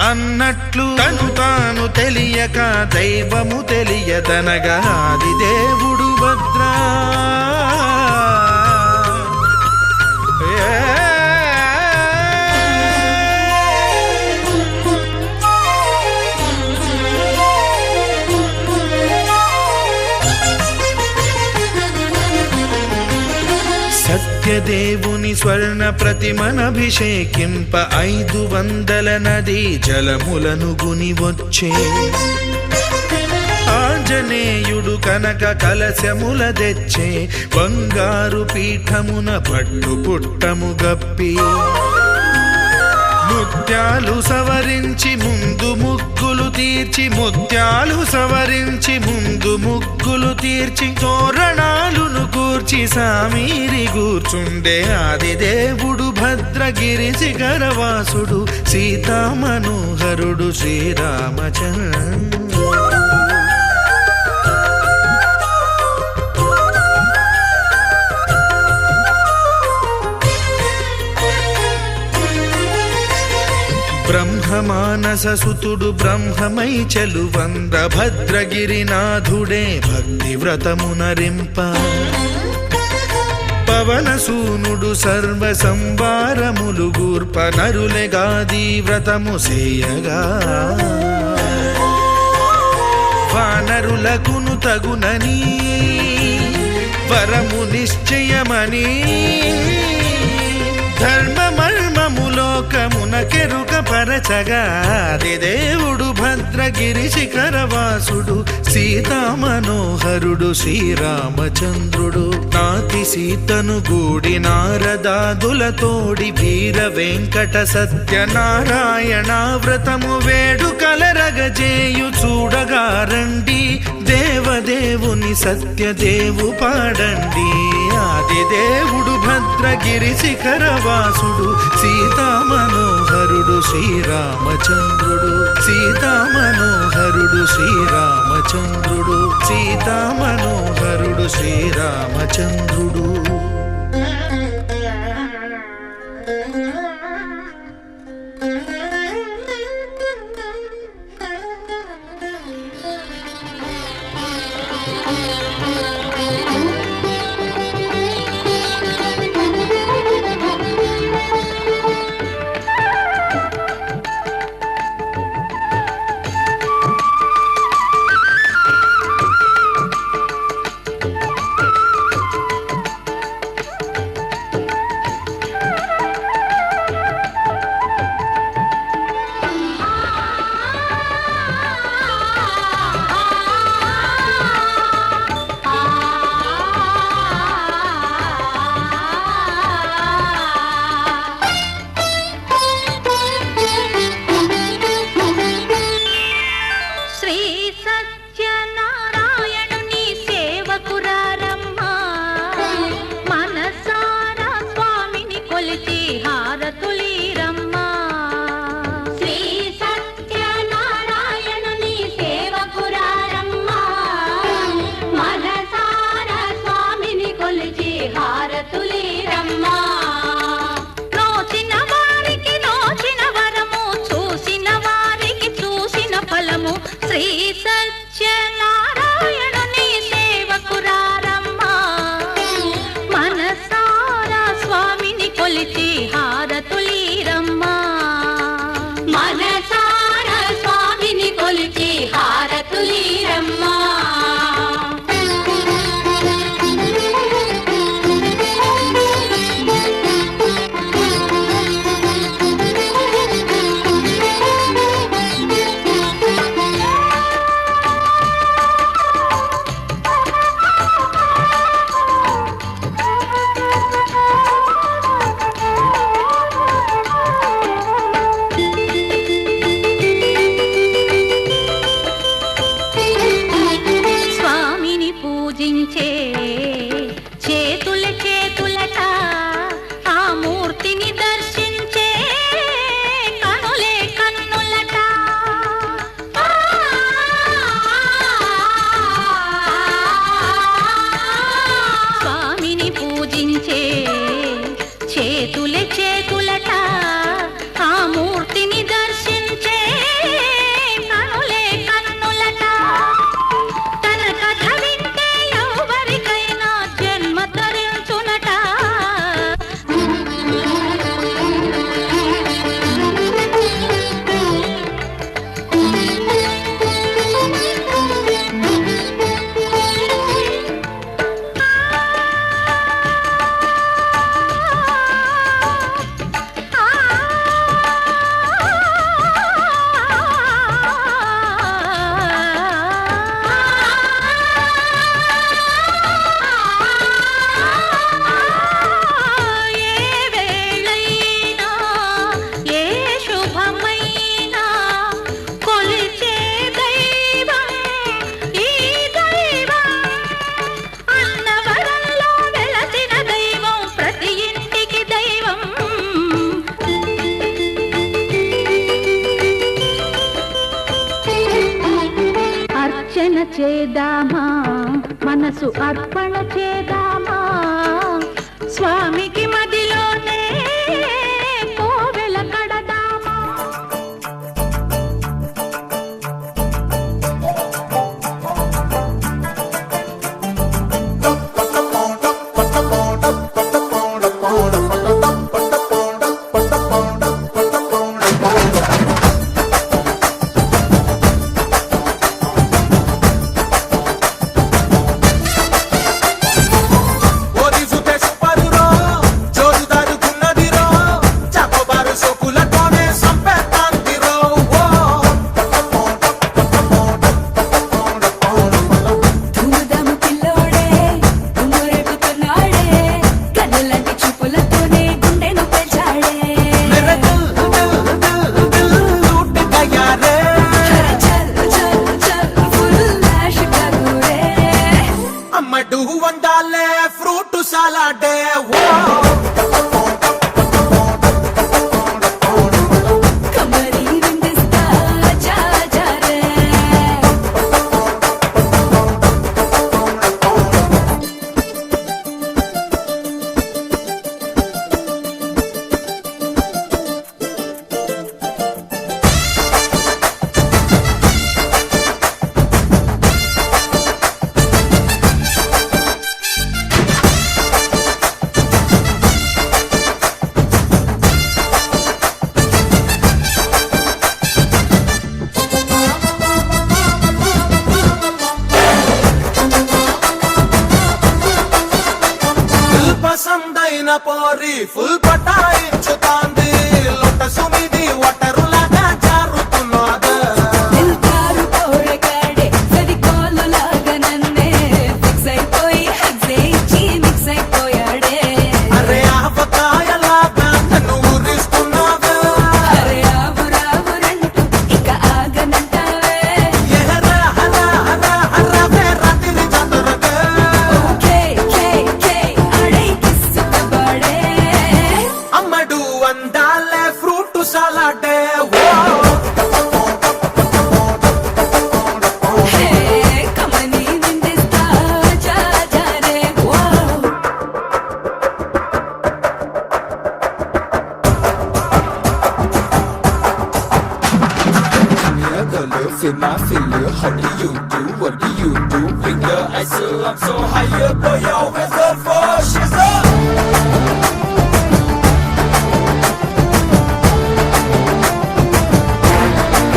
అన్నట్లు తను తాను తెలియక దైవము తెలియదనగా ఆది దేవుడు భద్రా. సత్యదేవుని స్వర్ణ ప్రతిమనభిషేకింప 500 నదీ జలములను గుని వచ్చే. ఆంజనేయుడు కనక కలశముల తెచ్చే. బంగారు పీఠమున పట్టు పుట్టము గప్పి. ముత్యాలు సవరించి ముందు ముగ్గులు తీర్చి. ముత్యాలు సవరించి ముందు ముగ్గులు తీర్చి. తోరణాలును కూర్చి సామీరి కూర్చుండే ఆది దేవుడు భద్రగిరి శిఖరవాసుడు సీతామనోహరుడు శ్రీరామచంద్రుడు. బ్రహ్మమానససుతుడు బ్రహ్మమై చెలువంద భద్రగిరినాథుడే భక్తి వ్రతమునరింప. పవనసూనుడు సర్వ సంవారములు గూర్ప. నరులెగాది వ్రతము సేయగా వానరులకును తగునని వరము నిశ్చయమని. ధర్మమర్మములోకమున కెరుక పరచగా ఆది దేవుడు భద్రగిరి శిఖరవాసుడు సీతామనోహరుడు శ్రీరామచంద్రుడు. నాతి సీతను గూడి నారదాదులతోడి వీర వెంకట సత్యనారాయణ వ్రతము వేడుకలరగజేయు చూడగా రండి. దేవదేవుని సత్యదేవు పాడండి. ఆది దేవుడు భద్రగిరి శిఖరవాసుడు సీతామనోహరుడు శ్రీరామచంద్రుడు. సీతామనోహరుడు శ్రీరామచంద్రుడు. సీతామనోహరుడు శ్రీరామచంద్రుడు. చేదామా మనసు అర్పణ చేదామా స్వామికి మదిలోనే కోవెల కడదామా వండాలే ఫ్రూట్ సలాడే పసందైన పోరి ఫుల్ పటాయించుతాంది లొటసు మీది ఒటరులాగా జారుతున్నది అరే ఆవకాయలాగా నన్ను ఊరిస్తున్నావే ఎహరా హరా హరా హరా వే రాత్రి జాతరగా అమ్మడు వండాలే fruit సలాడే Feel my feel, how do you do? What do you do? With your eyes, so I'm so high up, boy, yo, with the force, she's up.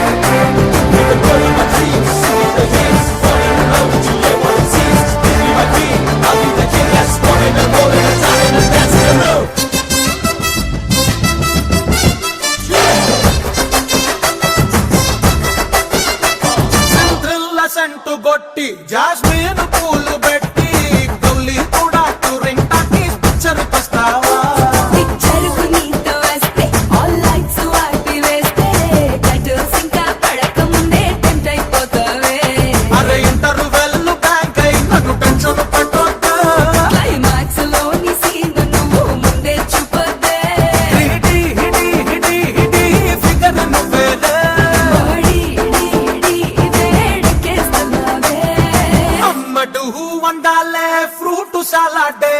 With the blood in my dreams, singing the hits, falling in love with you, yeah, what it seems. Give me my beat, I'll be the king that's running and rolling and time and dancing alone. Scent గొట్టి jasmine పూలు పెట్టి గౌలి కూడా టూరింటాకి picture పస్తావా అరే interval bank అయి నన్ను tension పట్టొద్దు హిడి హిడి హిడి హిడి figure నువ్వేలే అమ్మడు వండాలే fruit సలాడే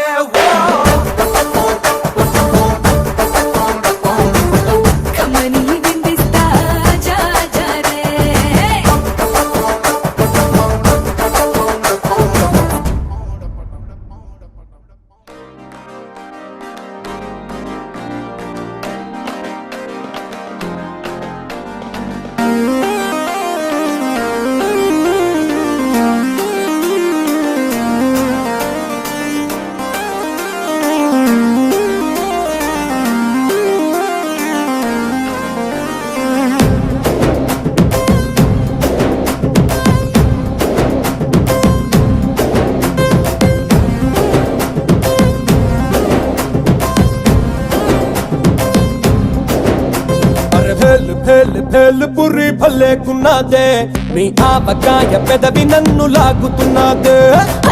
భేలు పురి భలేకున్నదే నీ ఆవకాయ పెదవి నన్ను లాగుతున్నదే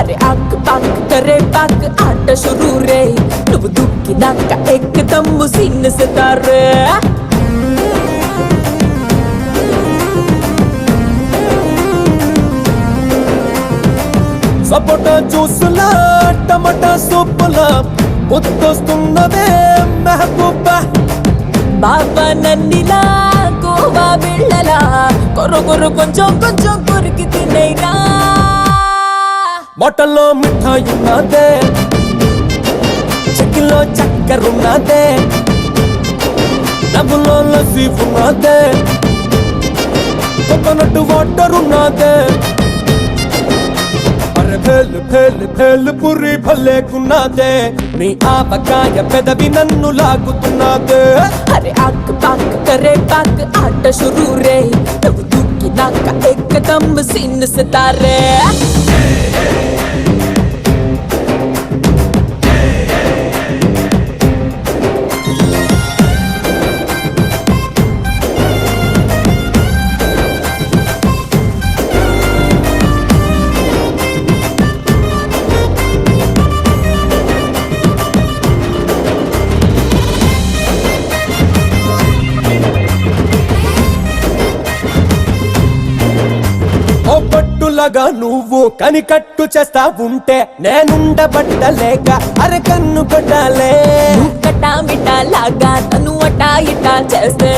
అరే ఆక్ పాక్ కరే పాక్ ఆట షురూ రే నువ్వు దుక్కినాక ఎక్కదమ్ము సీన్ సితారే సపోటా జ్యూసులా టమాటా సూపులా ముద్దొస్తున్నదే మెహబూబా. బాబా నన్నిలా గోవా బిళ్ళలా కొరు కొంచెం కొంచెం కొరికి తినేగా. బొట్టల్లో మిఠాయి ఉన్నదే, చెక్కిలో చక్కెర ఉన్నదే, డబ్బులో లస్సీ ఉన్నదే, కోకోనట్ వాటర్ ఉన్నదే. అరే భేల్ భేల్ భేల్ పురి భలేకున్నదే, నీ ఆపకాయ పెదవి నన్ను లాగుతున్నదే. అరే ఆక్ పాక్ కరే పాక్ ఆట షురూ రే, నువ్వు దూకినాక ఎక్కదమ్ సీన్ సితారే. ఓ పట్టులగా నువ్వు కనికట్టు చేస్తా ఉంటే నేనుండబట్టలేక అర కన్ను కొట్టాలే. కటా మిటా లాగా తను అటా ఇటా చేస్తే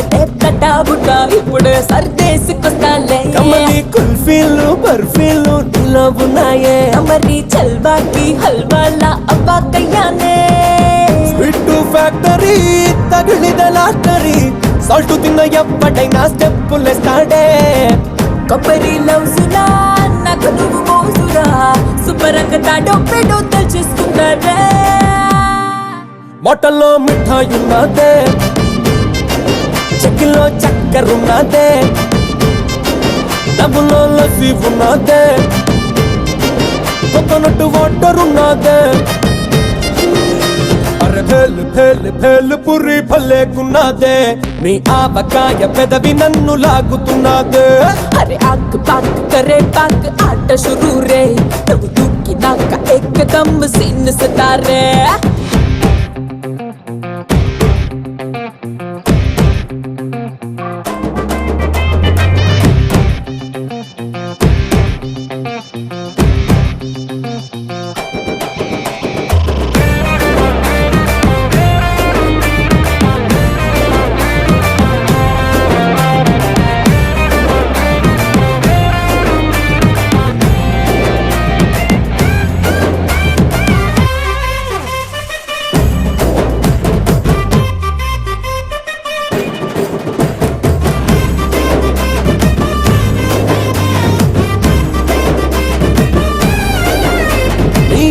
కటా బుటా ఇప్పుడు సర్దేసుకొస్తాలే. కమ్మని కుల్ఫీలు బర్ఫీలు నీలో ఉన్నాయే, మరి చల్బాకి హల్వాలా అవ్వాకయ్యానే. స్వీట్ ఫ్యాక్టరీ తగిలిద లాటరీ, సాల్ట్ తిన్న ఎప్పటైనా స్టెప్పులేస్తాడే. కొబ్బరి లౌసులా నాకు నువ్వు మోసురా, సుబ్బరంగ తాడో పెడో తెలుసుకున్నారే. బొట్టల్లో మిఠాయి ఉన్నదే, చెక్కిలో చక్కెర ఉన్నదే, డబ్బులో లస్సీ ఉన్నదే, కోకోనట్ వాటర్ ఉన్నదే. అరే భేల్ భేల్ భేల్ పురి భలేకున్నదే, నీ ఆపకాయ పెదవి నన్ను లాగుతున్నదే. అరే ఆక్ పాక్ కరే పాక్ ఆట షురూ రే, నువ్వు దూకినాక ఎక్కదమ్ సీన్ సితారే.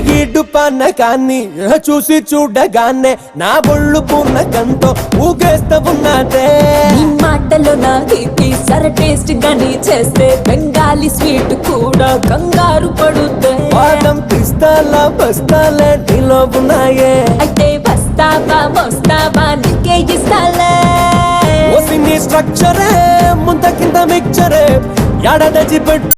గీడు పానకాన్ని చూసి చూడగానే నా బొళ్ళు పూర్ణకంతో ఊగేస్తా ఉన్నదే. ఈ మాటలో నా తీపి సర టేస్ట్ గాని చేస్తే బెంగాలీ స్వీట్ కూడా కంగారు పడుద్దే. బాదం పిస్తాలా బస్తాలే నీలో ఉన్నాయే, అయితే వస్తావా మోస్తావా నీకే ఇస్తాలే. ఓసి నీ స్ట్రక్చరే ముంత కింద మిక్చరే ఏడాది పెట్టు